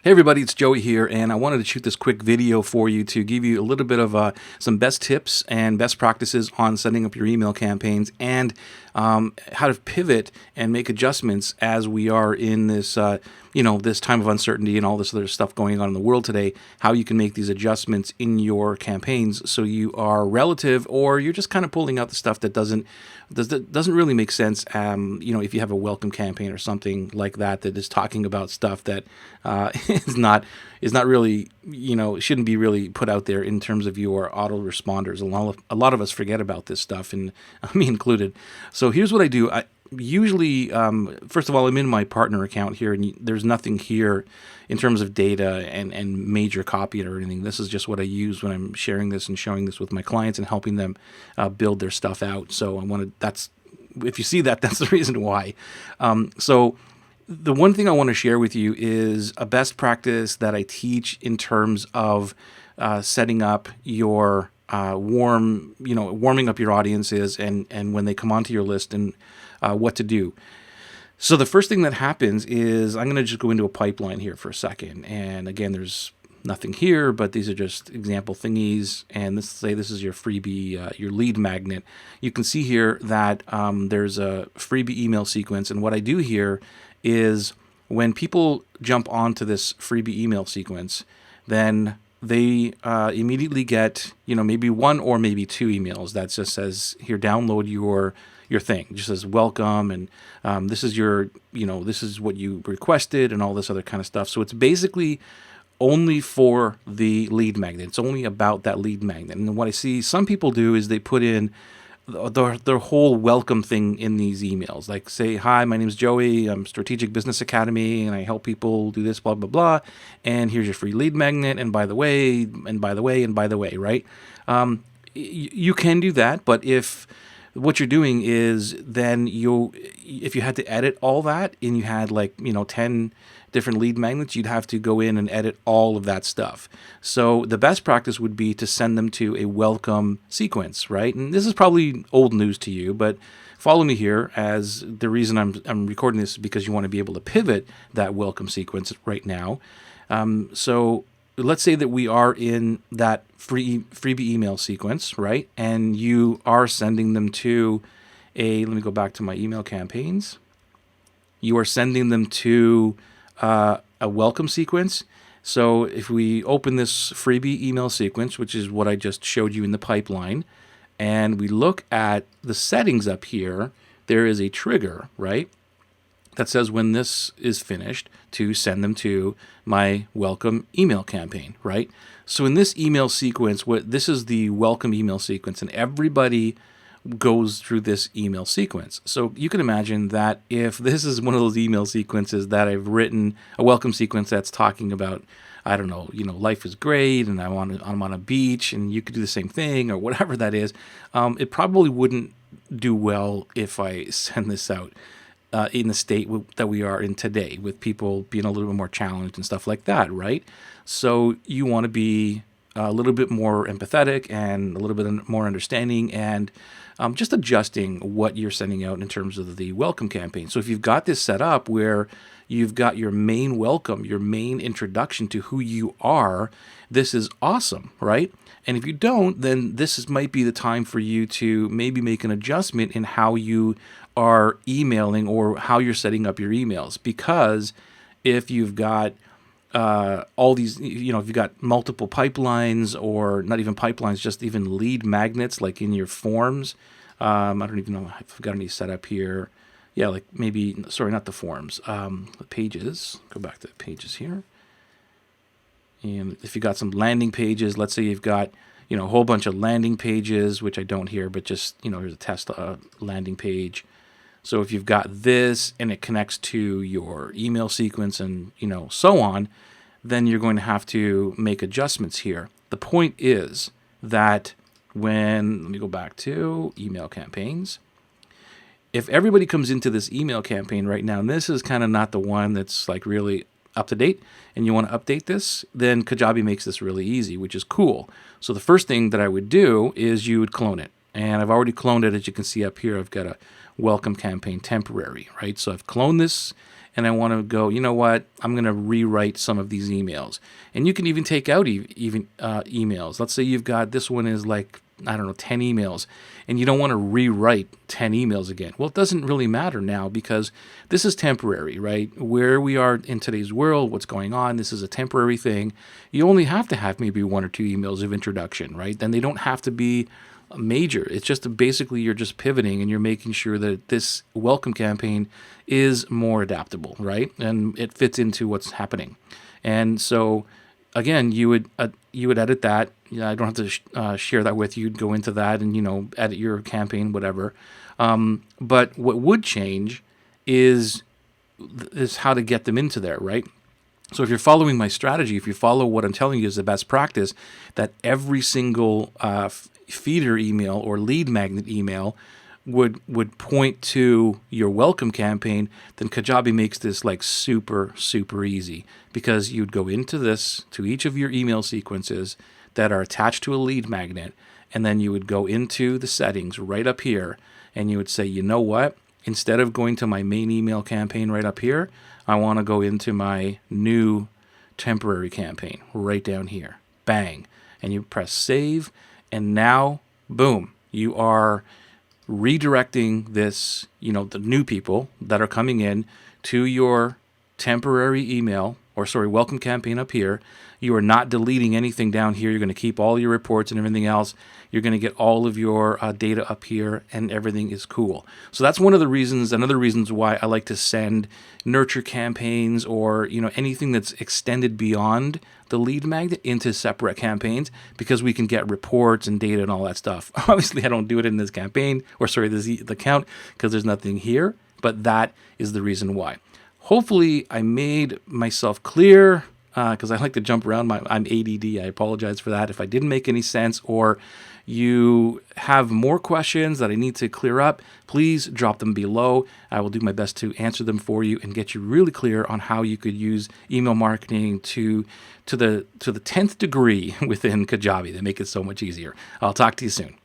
Hey everybody, it's Joey here, and I wanted to shoot this quick video for you to give you a little bit of some best tips and best practices on setting up your email campaigns and how to pivot and make adjustments as we are in this, this time of uncertainty and all this other stuff going on in the world today. How you can make these adjustments in your campaigns so you are relative, or you're just kind of pulling out the stuff that doesn't really make sense. If you have a welcome campaign or something like that is talking about stuff that is not really, shouldn't be really put out there in terms of your autoresponders. A lot of us forget about this stuff, and me included. So here's what I do. I usually, first of all, I'm in my partner account here, and there's nothing here in terms of data and major copy or anything. This is just what I use when I'm sharing this and showing this with my clients and helping them build their stuff out. So if you see that, that's the reason why. So the one thing I want to share with you is a best practice that I teach in terms of setting up your warming up your audiences and when they come onto your list and what to do. So the first thing that happens is I'm going to just go into a pipeline here for a second. And again, there's nothing here, but these are just example thingies. And let's say this is your freebie, your lead magnet. You can see here that there's a freebie email sequence. And what I do here is when people jump onto this freebie email sequence, then they immediately get, maybe one or maybe two emails that just says, here, download your thing. It just says welcome, and this is this is what you requested and all this other kind of stuff. So it's basically only for the lead magnet. It's only about that lead magnet. And what I see some people do is they put in their whole welcome thing in these emails, like say, hi, my name is Joey, I'm Strategic Business Academy, and I help people do this, blah, blah, blah, and here's your free lead magnet, and by the way, and by the way, and by the way, right? You can do that, but if what you're doing is then if you had to edit all that and you had 10 different lead magnets, you'd have to go in and edit all of that stuff. So the best practice would be to send them to a welcome sequence, right? And this is probably old news to you, but follow me here, as the reason I'm recording this is because you want to be able to pivot that welcome sequence right now. So let's say that we are in that freebie email sequence, right? And you are sending them to let me go back to my email campaigns. You are sending them to a welcome sequence. So if we open this freebie email sequence, which is what I just showed you in the pipeline, and we look at the settings up here, there is a trigger, right, that says when this is finished to send them to my welcome email campaign, right? So in this email sequence, this is the welcome email sequence, and everybody goes through this email sequence. So you can imagine that if this is one of those email sequences that I've written, a welcome sequence that's talking about, I don't know, life is great and I'm on a beach, and you could do the same thing or whatever that is, it probably wouldn't do well if I send this out in the state that we are in today, with people being a little bit more challenged and stuff like that, right? So you want to be a little bit more empathetic and a little bit more understanding, and just adjusting what you're sending out in terms of the welcome campaign. So if you've got this set up where you've got your main welcome, your main introduction to who you are, this is awesome, right? And if you don't, then might be the time for you to maybe make an adjustment in how you are emailing or how you're setting up your emails. Because if you've got all these, if you've got multiple pipelines, or not even pipelines, just even lead magnets, like in your forms. I don't even know if I've got any set up here. Yeah, like maybe, sorry, not the forms, the pages. Go back to the pages here. And if you got some landing pages, let's say you've got, a whole bunch of landing pages, which I don't here, but just, here's a test landing page. So if you've got this and it connects to your email sequence and, so on, then you're going to have to make adjustments here. The point is that let me go back to email campaigns. If everybody comes into this email campaign right now, and this is kind of not the one that's like really up to date, and you want to update this, then Kajabi makes this really easy, which is cool. So the first thing that I would do is you would clone it. And I've already cloned it. As you can see up here, I've got a welcome campaign temporary, right? So I've cloned this, and I want to go, you know what? I'm going to rewrite some of these emails. And you can even take out emails. Let's say you've got, this one is like, I don't know, 10 emails, and you don't want to rewrite 10 emails again. Well, it doesn't really matter now because this is temporary, right? Where we are in today's world, what's going on, this is a temporary thing. You only have to have maybe 1 or 2 emails of introduction, right? Then they don't have to be major. It's just basically you're just pivoting and you're making sure that this welcome campaign is more adaptable, right? And it fits into what's happening. And so again, you would edit that. I don't have to share that with you. You'd go into that and edit your campaign, whatever. But what would change is how to get them into there, right? So if you're following my strategy, if you follow what I'm telling you is the best practice, that every single feeder email or lead magnet email would point to your welcome campaign, then Kajabi makes this like super, super easy, because you'd go into this, to each of your email sequences that are attached to a lead magnet, and then you would go into the settings right up here, and you would say, you know what? Instead of going to my main email campaign right up here, I want to go into my new temporary campaign right down here. Bang. And you press save, and now, boom, you are redirecting this, the new people that are coming in to your temporary email, or sorry, welcome campaign up here. You are not deleting anything down here. You're going to keep all your reports and everything else. You're going to get all of your data up here, and everything is cool. So that's one of the reasons, another reasons why I like to send nurture campaigns or anything that's extended beyond the lead magnet into separate campaigns, because we can get reports and data and all that stuff. Obviously, I don't do it in this campaign, or sorry, this account, because there's nothing here, but that is the reason why. Hopefully, I made myself clear, because I like to jump around. I'm ADD. I apologize for that if I didn't make any sense, or you have more questions that I need to clear up, please drop them below. I will do my best to answer them for you and get you really clear on how you could use email marketing to the 10th degree within Kajabi to make it so much easier. I'll talk to you soon.